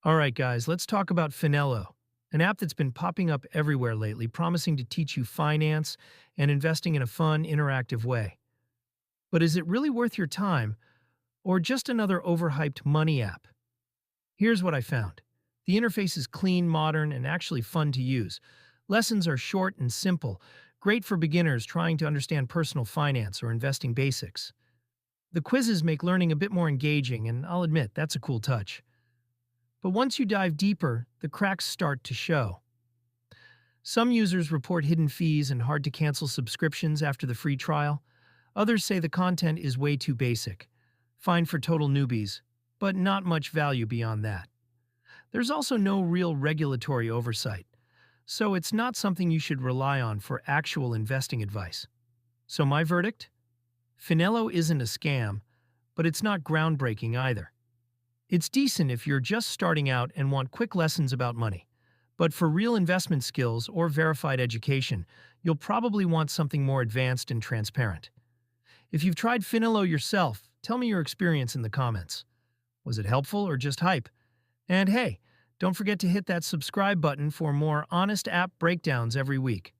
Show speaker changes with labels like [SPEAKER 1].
[SPEAKER 1] All right, guys, let's talk about Finelo, an app that's been popping up everywhere lately, promising to teach you finance and investing in a fun, interactive way. But is it really worth your time, or just another overhyped money app? Here's what I found. The interface is clean, modern, and actually fun to use. Lessons are short and simple, great for beginners trying to understand personal finance or investing basics. The quizzes make learning a bit more engaging, and I'll admit, that's a cool touch. But once you dive deeper, the cracks start to show. Some users report hidden fees and hard-to-cancel subscriptions after the free trial. Others say the content is way too basic, fine for total newbies, but not much value beyond that. There's also no real regulatory oversight, so it's not something you should rely on for actual investing advice. So my verdict? Finelo isn't a scam, but it's not groundbreaking either. It's decent if you're just starting out and want quick lessons about money. But for real investment skills or verified education, you'll probably want something more advanced and transparent. If you've tried Finelo yourself, tell me your experience in the comments. Was it helpful or just hype? And hey, don't forget to hit that subscribe button for more honest app breakdowns every week.